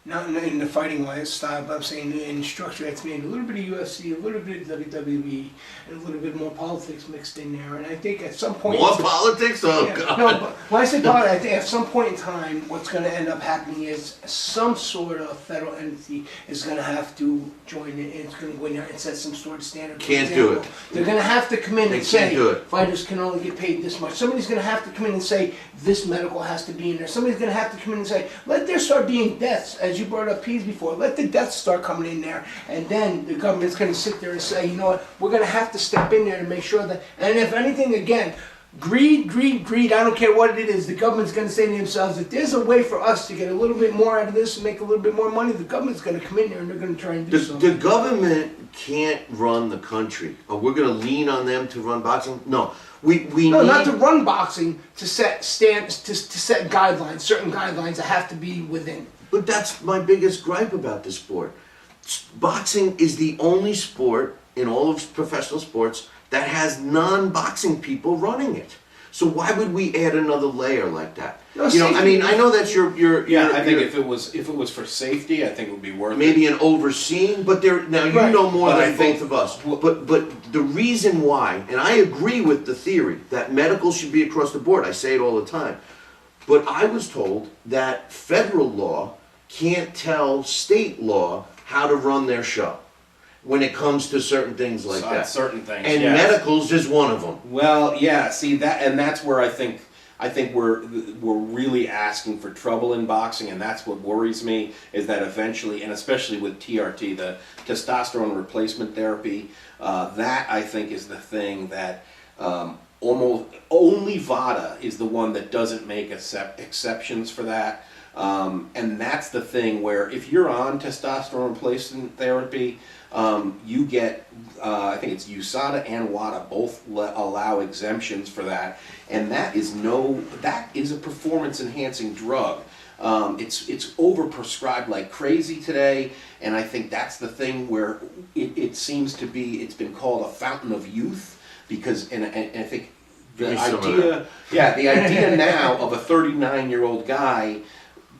not in the fighting style, but I'm saying in structure. It's made a little bit of UFC, a little bit of WWE, and a little bit more politics mixed in there. And I think at some point, More politics? Oh, yeah, God. no, but when I say politics, I think at some point in time, what's going to end up happening is some sort of federal entity is going to have to join it, and it's going to go in there and set some sort of standard. For Can't example, do it. They're going to have to come in They and say can't do it. fighters can only get paid this much. Somebody's going to have to come in and say this medical has to be in there. Somebody's going to have to come in and say let there start being deaths as you brought up peas before, let the deaths start coming in there, and then the government's going to sit there and say, you know what, we're going to have to step in there to make sure that, and if anything, again, greed, I don't care what it is, the government's going to say to themselves, if there's a way for us to get a little bit more out of this and make a little bit more money, the government's going to come in there and they're going to try and do something. The government can't run the country. We're going to lean on them to run boxing? No. We No, need... not to run boxing, to set stands, to set guidelines, certain guidelines that have to be within. But that's my biggest gripe about the sport. Boxing is the only sport in all of professional sports that has non-boxing people running it. So why would we add another layer like that? No, You know, I safety- mean, I know that's your I think if it was for safety, I think it would be worth it. maybe an overseeing, but there now you Right. know more But than I think- both of us. But the reason why, and I agree with the theory that medical should be across the board. I say it all the time. But I was told that federal law can't tell state law how to run their show when it comes to certain things like that. Certain things, And yes. medicals is one of them. Well, yeah. See that, and that's where I think we're really asking for trouble in boxing, and that's what worries me is that eventually, and especially with TRT, the testosterone replacement therapy, that I think is the thing that almost only VADA is the one that doesn't make exceptions for that, and that's the thing where if you're on testosterone replacement therapy. You get, I think it's USADA and WADA both allow exemptions for that, and that is a performance enhancing drug. It's overprescribed like crazy today, and I think that's the thing where it seems to be. It's been called a fountain of youth because, and I think Give the me some of idea, the idea now of a 39-year-old guy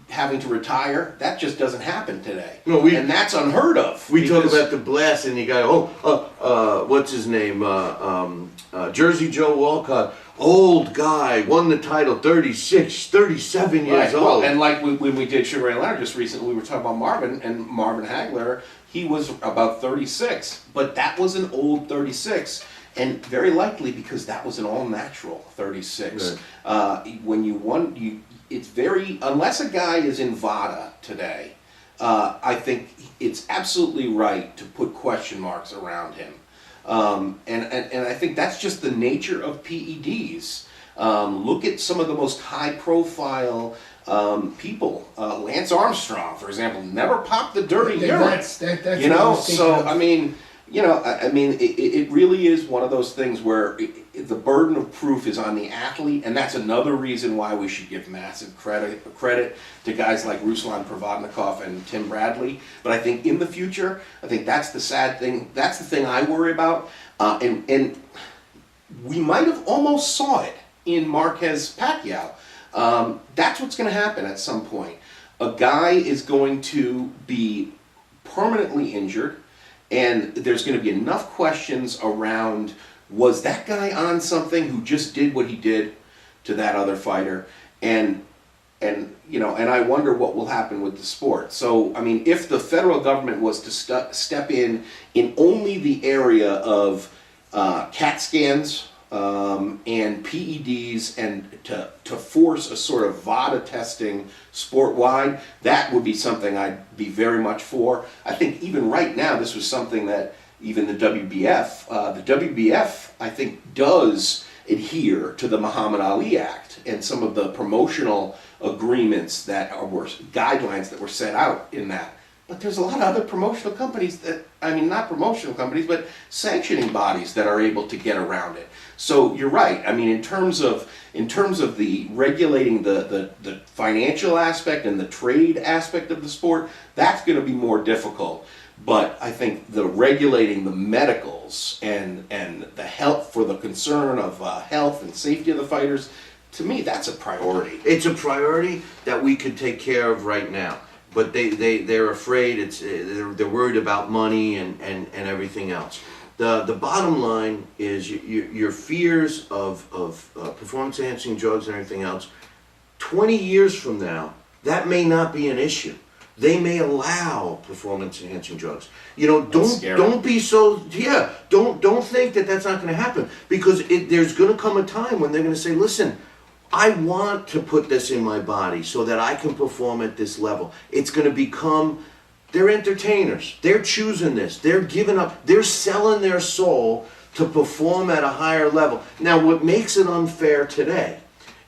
having to retire, that just doesn't happen today. No, and that's unheard of. We talk because- about the blast, and you go, what's his name? Jersey Joe Walcott, old guy, won the title, 36, 37 years Right. old. Well, and like when we did Sugar Ray Leonard just recently, we were talking about Marvin and Marvin Hagler. He was about 36, but that was an old 36, and very likely because that was an all-natural 36. When you won, it's very, unless a guy is in VADA today, I think it's absolutely right to put question marks around him. And I think that's just the nature of PEDs. Look at some of the most high-profile people. Lance Armstrong, for example, never popped the dirty urine. That's You what I know, was thinking so of. I mean, it really is one of those things where the burden of proof is on the athlete, and that's another reason why we should give massive credit to guys like Ruslan Provodnikov and Tim Bradley. But I think in the future, I think that's the sad thing. That's the thing I worry about, and we might have almost saw it in Marquez Pacquiao. That's what's going to happen at some point. A guy is going to be permanently injured, and there's going to be enough questions around, was that guy on something who just did what he did to that other fighter? And I wonder what will happen with the sport. So, I mean, if the federal government was to step in only the area of CAT scans and PEDs, and to force a sort of VADA testing sport-wide, that would be something I'd be very much for. I think even right now, this was something that even the WBF, I think, does adhere to the Muhammad Ali Act and some of the promotional agreements that were guidelines that were set out in that. But there's a lot of other promotional companies that, I mean, not promotional companies, but sanctioning bodies that are able to get around it. So you're right. I mean, in terms of the regulating the financial aspect and the trade aspect of the sport, that's going to be more difficult. But I think the regulating the medicals and the health, for the concern of health and safety of the fighters, to me, that's a priority. It's a priority that we could take care of right now. But they're afraid, they're worried about money and everything else. The bottom line is your fears of performance enhancing drugs and everything else, 20 years from now, that may not be an issue. They may allow performance enhancing drugs. You know, don't be so, don't think that that's not going to happen, because there's going to come a time when they're going to say, listen, I want to put this in my body so that I can perform at this level. It's going to become, they're entertainers. They're choosing this. They're giving up. They're selling their soul to perform at a higher level. Now, what makes it unfair today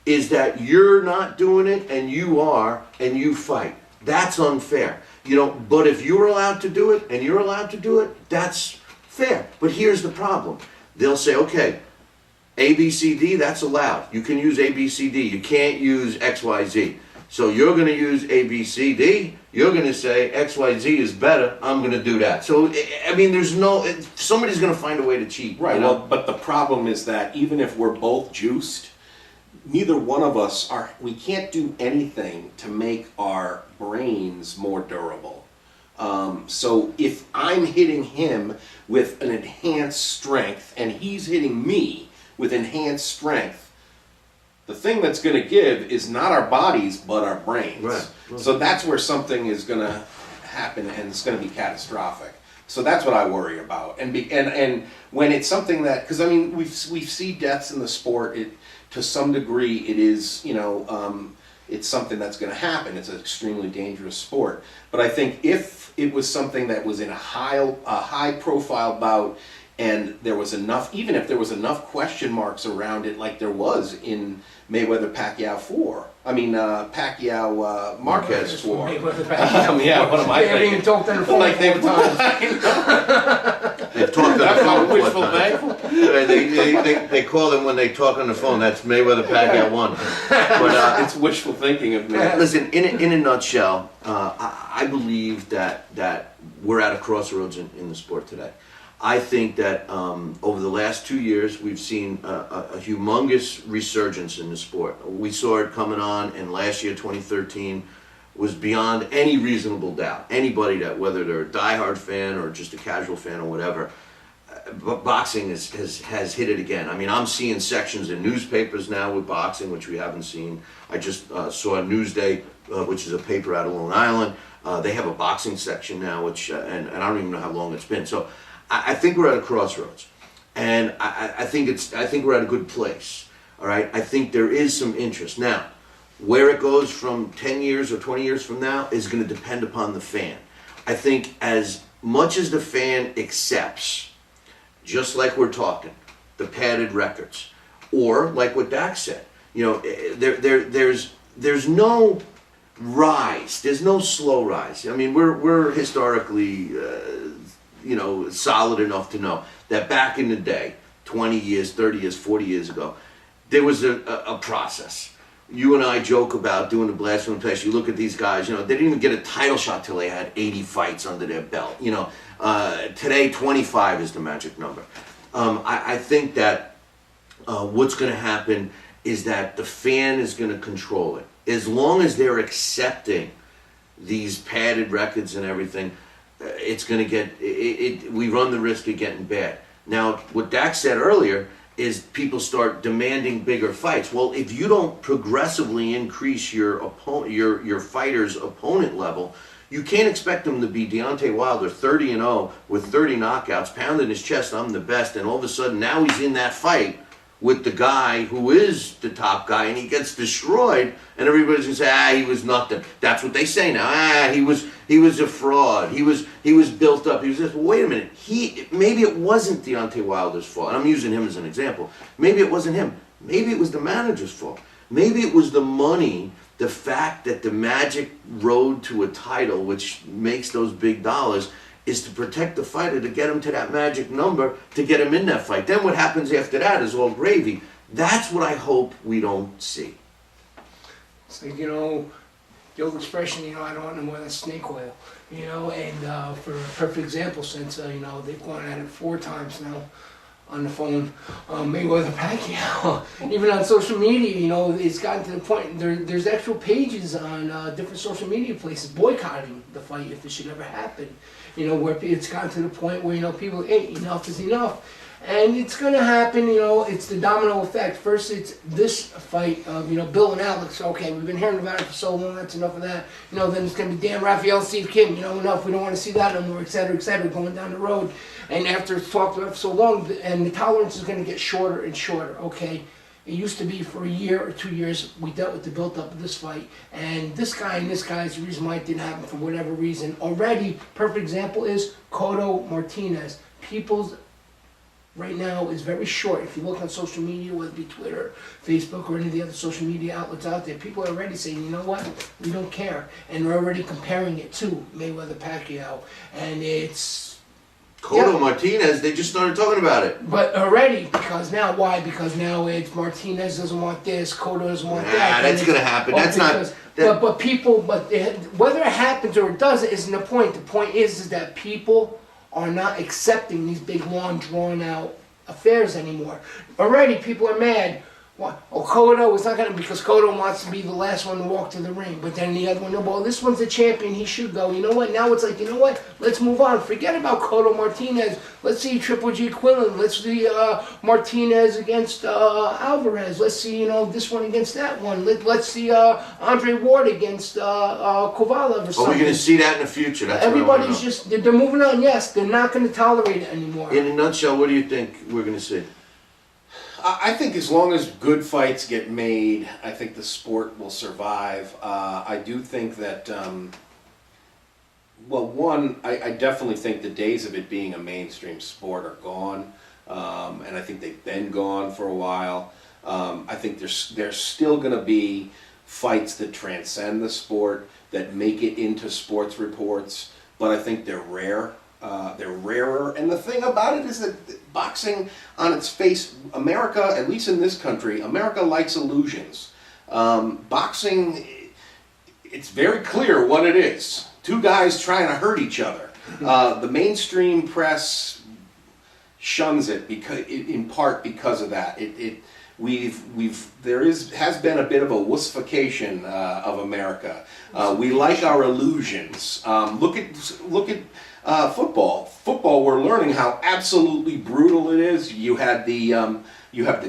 is that you're not doing it and you are, and you fight. That's unfair. You know, but if you're allowed to do it and you're allowed to do it, that's fair. But here's the problem. They'll say, okay, A, B, C, D, that's allowed. You can use A, B, C, D. You can't use X, Y, Z. So you're going to use A, B, C, D. You're going to say X, Y, Z is better. I'm going to do that. So, I mean, there's no, somebody's going to find a way to cheat. Right, You know? well, but the problem is that even if we're both juiced, neither one of us we can't do anything to make our brains more durable. So if I'm hitting him with an enhanced strength and he's hitting me with enhanced strength, the thing that's going to give is not our bodies but our brains. Right. So that's where something is going to happen and it's going to be catastrophic. So that's what I worry about. And when it's something that, because I mean we see deaths in the sport. To some degree, it is, it's something that's going to happen. It's an extremely dangerous sport. But I think if it was something that was in a high profile bout, and there was enough, even if there was enough question marks around it, like there was in Mayweather-Pacquiao 4. I mean, Pacquiao-Marquez 4. Yeah, what am I They haven't even thinking? talked on the phone Like they've 4 times. They've talked on the That's phone not wishful 4 times. thinking. They call them when they talk on the phone. That's Mayweather Pacquiao 1. But It's wishful thinking of me. listen, in a nutshell, I believe that we're at a crossroads in the sport today. I think that over the last 2 years, we've seen a humongous resurgence in the sport. We saw it coming on, and last year, 2013, was beyond any reasonable doubt. Anybody that, whether they're a diehard fan or just a casual fan or whatever, boxing has hit it again. I mean, I'm seeing sections in newspapers now with boxing, which we haven't seen. I just saw Newsday, which is a paper out of Long Island. They have a boxing section now, which and I don't even know how long it's been. So I think we're at a crossroads, and I think we're at a good place. All right, I think there is some interest now. Where it goes from 10 years or 20 years from now is going to depend upon the fan. I think as much as the fan accepts, just like we're talking, the padded records, or like what Daxx said, there's no rise, there's no slow rise. I mean, we're historically, solid enough to know that back in the day, 20 years, 30 years, 40 years ago, there was a process. You and I joke about doing the blast from the past. You look at these guys, they didn't even get a title shot till they had 80 fights under their belt. Today 25 is the magic number. I think that what's going to happen is that the fan is going to control it. As long as they're accepting these padded records and everything, it's going to get, we run the risk of getting bad. Now, what Dax said earlier is people start demanding bigger fights. Well, if you don't progressively increase your fighter's opponent level, you can't expect him to be Deontay Wilder, 30-0 with 30 knockouts, pounding his chest, I'm the best, and all of a sudden now he's in that fight with the guy who is the top guy, and he gets destroyed, and everybody's gonna say, he was nothing. That's what they say now. He was a fraud. He was built up. He was this. Well, wait a minute. Maybe it wasn't Deontay Wilder's fault. And I'm using him as an example. Maybe it wasn't him. Maybe it was the manager's fault. Maybe it was the money, the fact that the magic road to a title, which makes those big dollars, is to protect the fighter, to get him to that magic number, to get him in that fight. Then what happens after that is all gravy. That's what I hope we don't see. It's like, the old expression, I don't want no more than snake oil, and for a perfect example, since, they've gone at it 4 times now on the phone, Mayweather Pacquiao, even on social media, it's gotten to the point, there's actual pages on different social media places boycotting the fight if it should ever happen, where it's gotten to the point where, people, hey, enough is enough. And it's going to happen, it's the domino effect. First it's this fight of, Bill and Alex. Okay, we've been hearing about it for so long, that's enough of that. Then it's going to be Dan Raphael, Steve Kim, enough, we don't want to see that no more, et cetera, going down the road. And after it's talked about for so long, and the tolerance is going to get shorter and shorter, okay? It used to be for a year or 2 years, we dealt with the build-up of this fight, and this guy and this guy is the reason why it didn't happen for whatever reason. Already, perfect example is Cotto Martinez. People's right now is very short. If you look on social media, whether it be Twitter, Facebook, or any of the other social media outlets out there, people are already saying, you know what, we don't care. And they're already comparing it to Mayweather-Pacquiao. And it's... Cotto Yeah. Martinez, they just started talking about it. But already, because now, why? Because now it's Martinez doesn't want this, Cotto doesn't want that. That's and going to happen. That's because, not... But people, whether it happens or it doesn't isn't the point. The point is that people are not accepting these big, long, drawn-out affairs anymore. Already, people are mad. What? Oh, Cotto is not going to, because Cotto wants to be the last one to walk to the ring. But then the other one, no, well, this one's the champion, he should go. You know what? Now it's like, you know what? Let's move on. Forget about Cotto Martinez. Let's see Triple G Quillen. Let's see Martinez against Alvarez. Let's see, you know, this one against that one. Let's see Andre Ward against Kovalev or something. Are we going to see that in the future? That's Everybody's just, they're moving on. Yes, they're not going to tolerate it anymore. In a nutshell, what do you think we're going to see? I think as long as good fights get made, I think the sport will survive. I do think that, well, one, I definitely think the days of it being a mainstream sport are gone, and I think they've been gone for a while. I think there's still going to be fights that transcend the sport, that make it into sports reports, but I think they're rare. They're rarer, and the thing about it is that boxing, on its face, America, at least in this country, America likes illusions. Boxing, it's very clear what it is. Two guys trying to hurt each other. The mainstream press shuns it because, in part because of that. Has been a bit of a wussification of America. We like our illusions. Look at football. Football, we're learning how absolutely brutal it is. You have the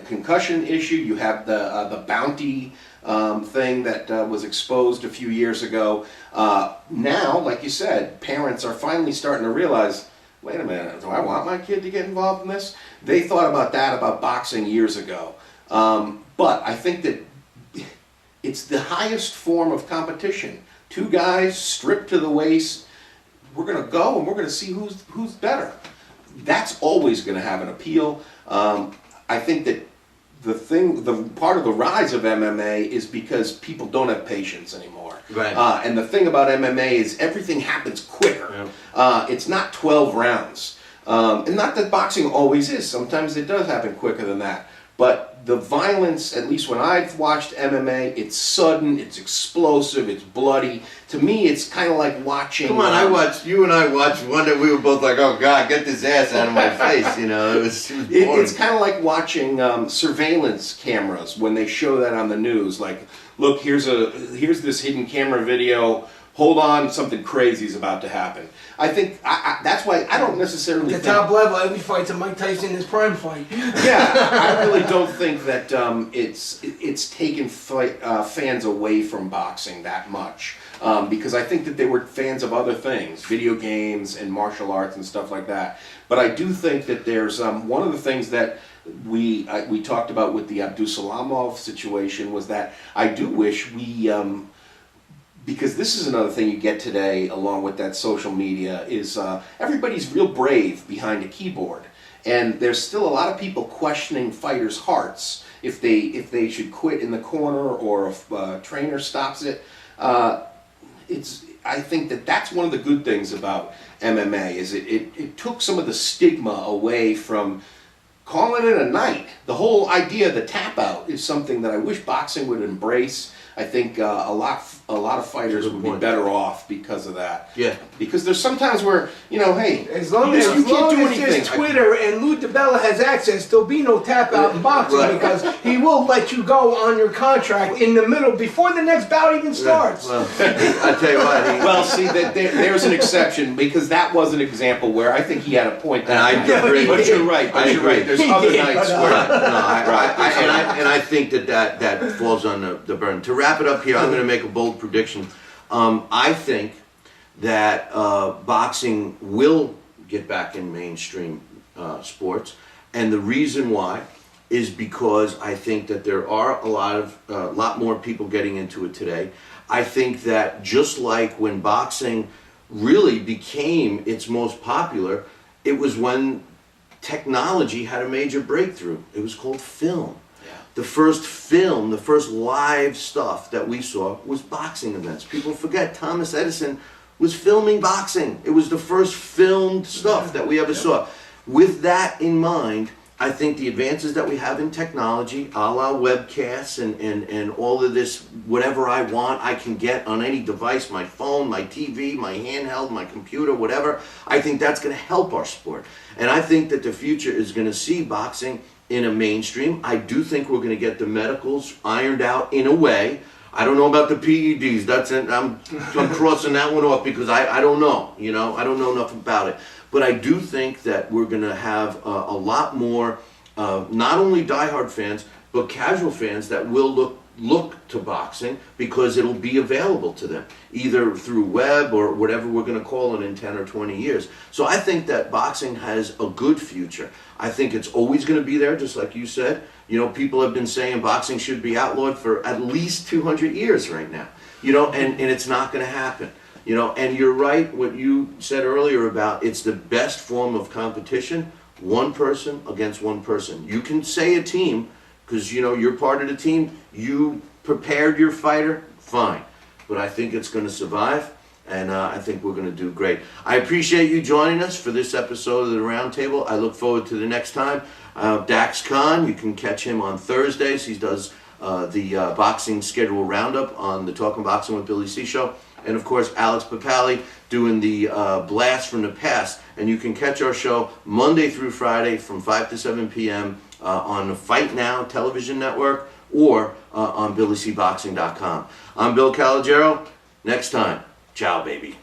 concussion issue. You have the bounty thing that was exposed a few years ago. Now, like you said, parents are finally starting to realize, wait a minute, do I want my kid to get involved in this? They thought about that about boxing years ago. But I think that it's the highest form of competition. Two guys stripped to the waist. We're going to go and we're going to see who's better. That's always going to have an appeal. I think that the part of the rise of MMA is because people don't have patience anymore. Right. And the thing about MMA is everything happens quicker. Yeah. It's not 12 rounds. And not that boxing always is. Sometimes it does happen quicker than that. But the violence, at least when I've watched MMA, it's sudden, it's explosive, it's bloody. To me, it's kind of like watching... Come on, you and I watched one that we were both like, oh God, get this ass out of my face, you know, it was boring. It's kind of like watching surveillance cameras when they show that on the news. Like, look, here's this hidden camera video, hold on, something crazy is about to happen. I think that's why I don't necessarily At the top level, every fight's a Mike Tyson in his prime fight. Yeah, I really don't think that it's taken fans away from boxing that much. Because I think that they were fans of other things, video games and martial arts and stuff like that. But I do think that there's one of the things that we talked about with the Abdusalamov situation was that I do wish we... because this is another thing you get today along with that social media is everybody's real brave behind a keyboard. And there's still a lot of people questioning fighters' hearts if they should quit in the corner or if a trainer stops it. I think that that's one of the good things about MMA is it took some of the stigma away from calling it a night. The whole idea of the tap out is something that I wish boxing would embrace. I think a lot of fighters would be better off because of that. Yeah. Because there's sometimes where, you know, hey, As long as there's Twitter and Lou DiBella has access, there'll be no tap out in boxing because he will let you go on your contract in the middle before the next bout even starts. Well, I tell you what. Well, see, there's an exception because that was an example where I think he had a point. And I agree. But you're right. There's other nights where. I think that falls on the burden. To wrap it up here, I'm going to make a bold prediction. I think that boxing will get back in mainstream sports, and the reason why is because I think that there are a lot more people getting into it today. I think that just like when boxing really became its most popular, it was when technology had a major breakthrough. It was called film. Yeah. The first film, the first live stuff that we saw was boxing events. People forget Thomas Edison was filming boxing. It was the first filmed stuff that we ever saw. With that in mind, I think the advances that we have in technology, a la webcasts and all of this, whatever I want, I can get on any device, my phone, my TV, my handheld, my computer, whatever. I think that's going to help our sport. And I think that the future is going to see boxing in a mainstream. I do think we're going to get the medicals ironed out in a way. I don't know about the PEDs. I'm crossing that one off because I don't know. I don't know enough about it. But I do think that we're going to have a lot more, not only diehard fans, but casual fans that will look to boxing because it'll be available to them, either through web or whatever we're going to call it in 10 or 20 years. So I think that boxing has a good future. I think it's always going to be there, just like you said. People have been saying boxing should be outlawed for at least 200 years right now, and it's not going to happen. And you're right, what you said earlier about it's the best form of competition, one person against one person. You can say a team, because you're part of the team, you prepared your fighter, fine. But I think it's going to survive, and I think we're going to do great. I appreciate you joining us for this episode of the Roundtable. I look forward to the next time. Daxx Khan, you can catch him on Thursdays. He does the boxing schedule roundup on the Talking Boxing with Billy C show. And of course, Alex Papali doing the Blast from the Past. And you can catch our show Monday through Friday from 5 to 7 p.m. On the Fight Now television network or on BillyCBoxing.com. I'm Bill Calogero. Next time, ciao, baby.